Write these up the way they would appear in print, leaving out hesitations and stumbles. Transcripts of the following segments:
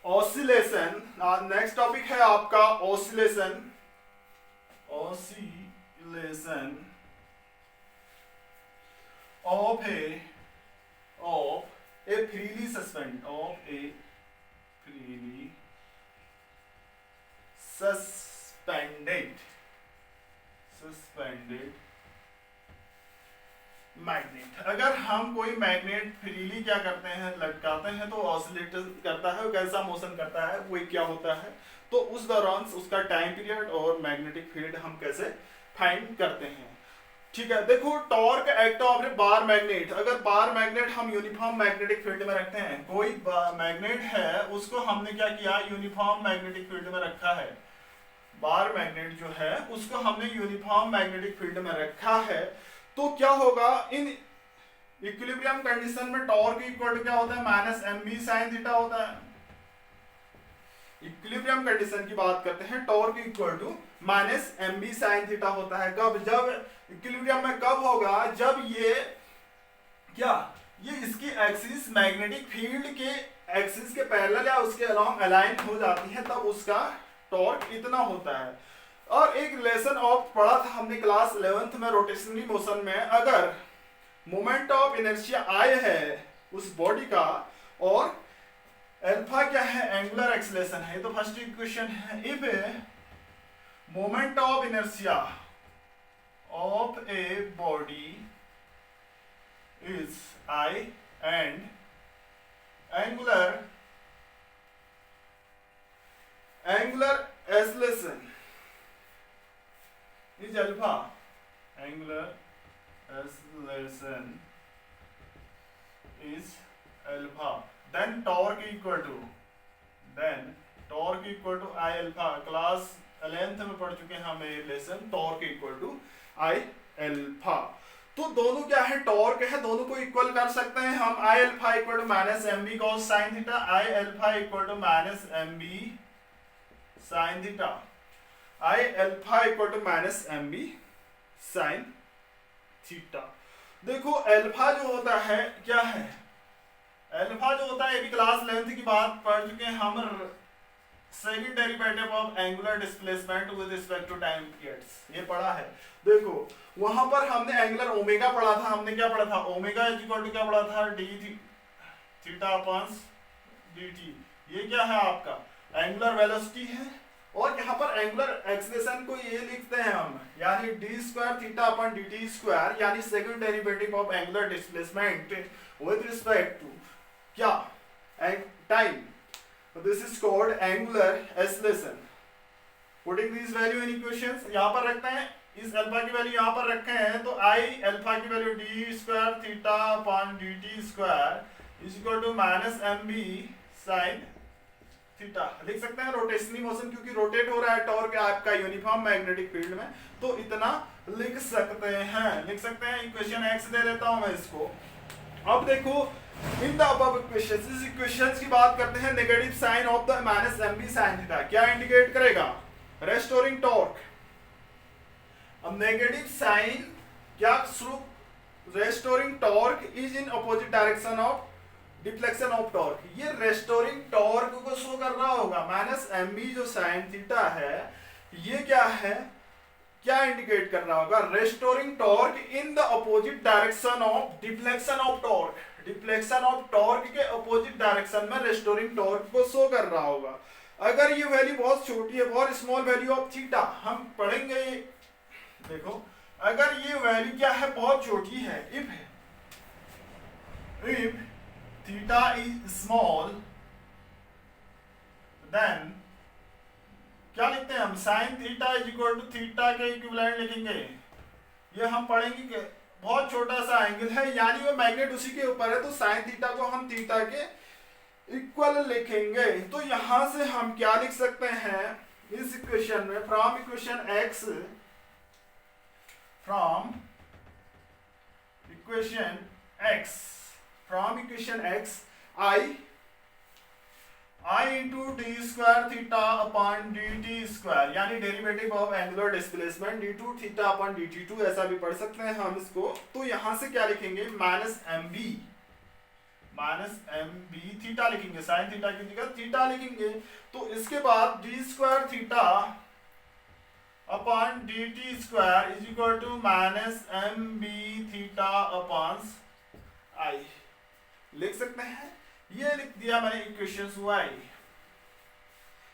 Oscillation. Next topic है आपका oscillation. Oscillation of A freely suspend suspended magnet. अगर हम कोई मैग्नेट फ्रीली क्या करते हैं, लटकाते हैं, तो ऑसिलेट करता है, कैसा मोशन करता है, वो क्या होता है, तो उस दौरान उसका टाइम पीरियड और मैग्नेटिक फील्ड हम कैसे फाइंड करते हैं। ठीक है, देखो torque act of A bar magnet. अगर बार मैग्नेट हम यूनिफॉर्म मैग्नेटिक फील्ड में रखते हैं, कोई मैग्नेट है उसको हमने क्या किया, यूनिफॉर्म मैग्नेटिक फील्ड में रखा है। बार मैग्नेट जो है उसको हमने यूनिफॉर्म मैग्नेटिक फील्ड में रखा है, तो क्या होगा, इन इक्विलिब्रियम कंडीशन में टॉर्क इक्वल टू क्या होता है, minus M B sine theta होता है। इक्विलिब्रियम कंडीशन की बात करते हैं, torque equal to minus M B sine theta होता है। कब, जब इक्विलिब्रियम में कब होगा, जब ये क्या, ये इसकी एक्सिस मैग्नेटिक फील्ड के एक्सिस के पैरेलल या उसके अलोंग अलाइन हो जाती है, तब उसका टॉर्क इतना होता है। और एक रिलेशन ऑफ पढ़ा था हमने क्लास 11th में रोटेशनरी मोशन में, अगर मोमेंट ऑफ इनर्शिया आई है उस बॉडी का और अल्फा क्या है, एंगुलर एक्सेलरेशन है, तो फर्स्ट इक्वेशन है, if a moment of inertia of a body is I and angular acceleration is alpha, angular acceleration is alpha, then torque equal to I alpha। Class 11th में पढ़ चुके हैं हम ये relation, torque equal to I alpha. तो दोनों क्या है, टॉर्क है, दोनों को इक्वल कर सकते हैं हम। I alpha equal to minus M B cos sine theta, I alpha equal to minus M B sine theta, I alpha equal to minus M B sine theta. देखो अल्फा जो होता है क्या है, अल्फा जो होता है, ये भी क्लास 11th की बात पढ़ चुके हैं हम, second derivative of angular displacement with respect to time periods, ये पढ़ा है। देखो वहां पर हमने एंगुलर ओमेगा पढ़ा था, हमने क्या पढ़ा था, ओमेगा इज इक्वल टू क्या पढ़ा था, D theta upon D T. ये क्या है आपका एंगुलर वेलोसिटी है, और यहाँ पर एंगुलर एक्सेलरेशन को ये लिखते हैं हम, यानी D square theta upon D T square, यानी second derivative of angular displacement with respect to क्या, time. This is called angular acceleration. Putting this value in equations, यहाँ पर रखते हैं, इस अल्फा की वैल्यू यहाँ पर रखे हैं, तो आई अल्फा की value D square theta upon D T square is equal to minus M B sine theta लिख सकते हैं। रोटेशनरी मोशन क्योंकि रोटेट हो रहा है टॉर्क आपका यूनिफॉर्म मैग्नेटिक फील्ड में, तो इतना लिख सकते हैं। इक्वेशन एक्स दे देता हूं मैं इसको। अब देखो इन द अबव इक्वेशंस, इस इक्वेशंस की बात करते हैं, negative sign of the minus M B sine theta क्या इंडिकेट करेगा, रेस्टोरिंग टॉर्क। अब नेगेटिव साइन क्या, restoring torque is in opposite direction of deflection of torque. ये रेस्टोरिंग टॉर्क को शो कर रहा होगा। माइनस एम बी जो साइन थीटा है, ये क्या है, क्या इंडिकेट कर रहा होगा, restoring torque in the opposite direction of deflection of torque. Deflection of torque के अपोजिट डायरेक्शन में रेस्टोरिंग टॉर्क को शो कर रहा होगा। अगर ये वैल्यू बहुत छोटी है, बहुत स्मॉल वैल्यू ऑफ थीटा, हम पढ़ेंगे, देखो अगर ये वैल्यू क्या है, बहुत छोटी है, if theta is small, then क्या लिखते हैं हम, sin theta is equal to theta के इक्विवेलेंट लिखेंगे। ये हम पढ़ेंगे कि बहुत छोटा सा एंगल है, यानी वो मैग्नेट उसी के ऊपर है, तो sin थीटा को हम थीटा के इक्वल लिखेंगे। तो यहां से हम क्या लिख सकते हैं इस इक्वेशन में, from equation x, I into d square theta upon dt square, यानी derivative of angular displacement d2 theta upon dt2, ऐसा भी पढ़ सकते हैं हम इसको। तो यहां से क्या लिखेंगे, minus minus M B theta लिखेंगे, साइन थीटा की जगह थीटा लिखेंगे। तो इसके बाद D square theta upon D T square is equal to minus M B theta upon I लिख सकते हैं। ये लिख दिया मैंने इक्वेशन वाई,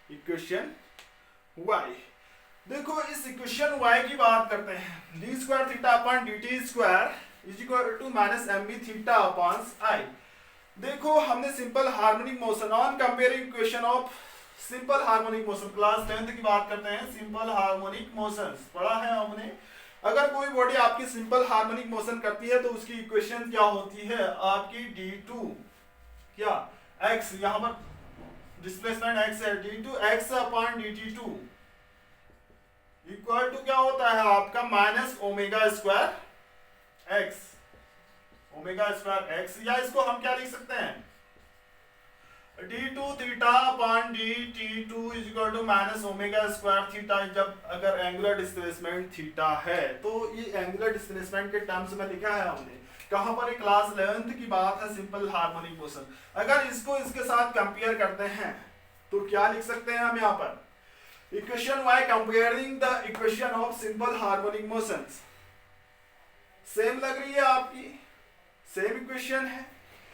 इक्वेशन वाई। देखो इस इक्वेशन y की बात करते हैं, D square theta upon D T square is equal to minus M B theta upon I. देखो हमने simple harmonic motion on comparing equation of simple harmonic motion, class 10th की बात करते हैं, सिंपल हार्मोनिक मोशंस पढ़ा है हमने। अगर कोई बॉडी आपकी सिंपल हार्मोनिक मोशन करती है तो उसकी इक्वेशन क्या होती है आपकी d2 क्या x, यहां पर डिस्प्लेसमेंट x है, d2 x upon dt2 equal to क्या होता है आपका minus omega square x, omega square x, या इसको हम क्या लिख सकते हैं d2 theta upon dt2 is equal to minus omega square theta. जब अगर एंगुलर डिस्प्लेसमेंट थीटा है तो ये एंगुलर डिस्प्लेसमेंट के टर्म्स में लिखा है हमने, कहां पर एक क्लास 11th की बात है, सिंपल हार्मोनिक मोशन। अगर इसको इसके साथ कंपेयर करते हैं तो क्या लिख सकते हैं हम यहाँ पर equation y comparing the equation of simple harmonic motions. Same लग रही है आपकी, सेम इक्वेशन है।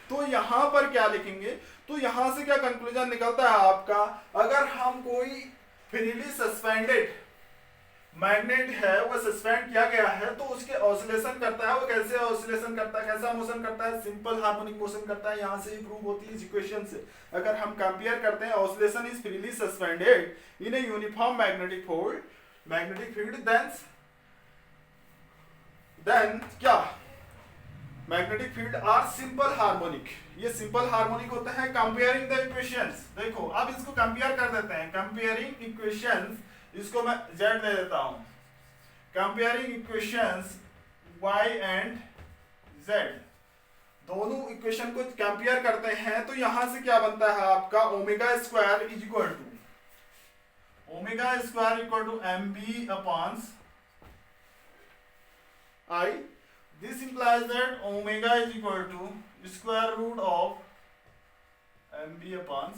तो यहां पर क्या लिखेंगे, तो यहां से क्या कंक्लूजन निकलता है आपका, अगर हम कोई फ्रीली सस्पेंडेड मैग्नेट है, वो सस्पेंड किया गया है तो उसके ऑसिलेशन करता है, वो कैसे ऑसिलेशन करता है, कैसा मोशन करता है, सिंपल हार्मोनिक मोशन करता है। यहां से ही प्रूव होती है इस इक्वेशन से। अगर हम कंपेयर करते हैं oscillation is freely suspended in a uniform magnetic field then क्या magnetic field are simple harmonic, ये सिंपल हार्मोनिक होता है। कंपेयरिंग द इक्वेशंस, देखो अब इसको कंपेयर कर देते हैं, कंपेयरिंग इक्वेशंस, इसको मैं z दे देता हूं, comparing equations y and z, दोनों इक्वेशन को कंपेयर करते हैं तो यहां से क्या बनता है आपका omega square is equal to omega square equal to M B upon I. This implies that omega is equal to square root of mb upon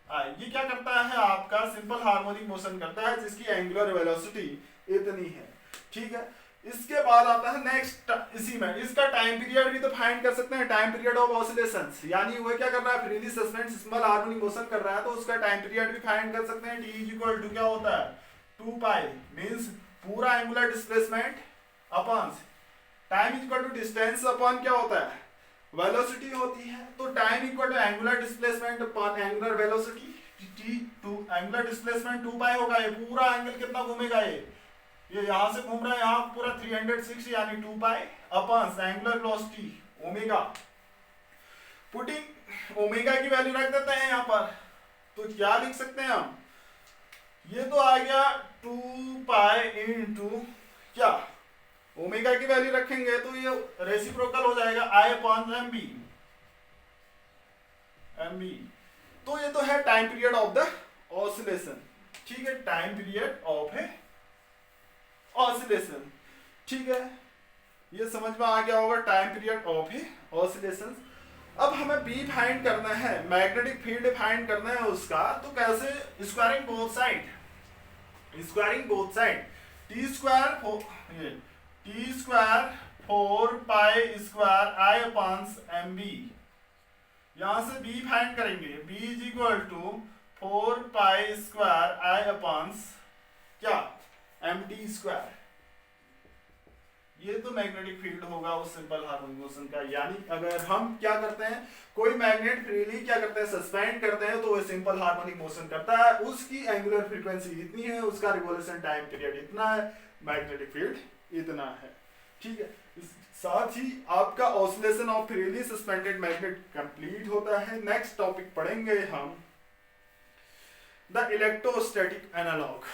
I। ये क्या करता है आपका सिंपल हार्मोनिक मोशन करता है जिसकी एंगुलर वेलोसिटी इतनी है, ठीक है। इसके बाद आता है नेक्स्ट, इसी में इसका टाइम पीरियड भी तो फाइंड कर सकते हैं, टाइम पीरियड ऑफ ऑसिलेशंस, यानी वो क्या कर रहा है freely suspend simple harmonic motion कर रहा है तो उसका टाइम पीरियड भी फाइंड कर सकते हैं। t इज इक्वल टू क्या होता है 2 पाई, मींस पूरा angular displacement upon time equal to distance upon क्या होता है वेलोसिटी होती है। तो time equal to angular displacement upon angular velocity, t to angular displacement 2 pi होगा। ये पूरा एंगल कितना घूमेगा, ये यहां से घूम रहा है यहाँ पूरा 360 यानी 2 pi upon angular velocity omega. Putting omega की वैल्यू रख देते हैं यहाँ पर, तो क्या लिख सकते हैं हम, ये तो आ गया 2 पाई इनटू क्या ओमेगा की वैल्यू रखेंगे तो ये रेसिप्रोकल हो जाएगा I अपॉन एम बी। तो ये तो है time period of the oscillation, ठीक है, time period of A oscillation, ठीक है, ये समझ में आ गया होगा time period of A oscillation. अब हमें बी फाइंड करना है, मैग्नेटिक फील्ड फाइंड करना है उसका, तो कैसे, squaring both side, T square 4 pi square I upon M B. यहां से b फाइंड करेंगे, b is equal to 4 pi square I upon क्या एम टी स्क्वायर। ये तो मैग्नेटिक फील्ड होगा उस सिंपल हार्मोनिक मोशन का। यानी अगर हम क्या करते हैं, कोई मैग्नेट फ्रीली क्या करते हैं सस्पेंड करते हैं तो वो सिंपल हार्मोनिक मोशन करता है, उसकी एंगुलर फ्रीक्वेंसी इतनी है, उसका रिवोल्यूशन टाइम पीरियड इतना है, मैग्नेटिक फील्ड इतना है, ठीक है। साथ ही आपका oscillation of freely suspended magnet complete होता है। नेक्स्ट टॉपिक पढ़ेंगे हम द इलेक्ट्रोस्टैटिक एनालॉग।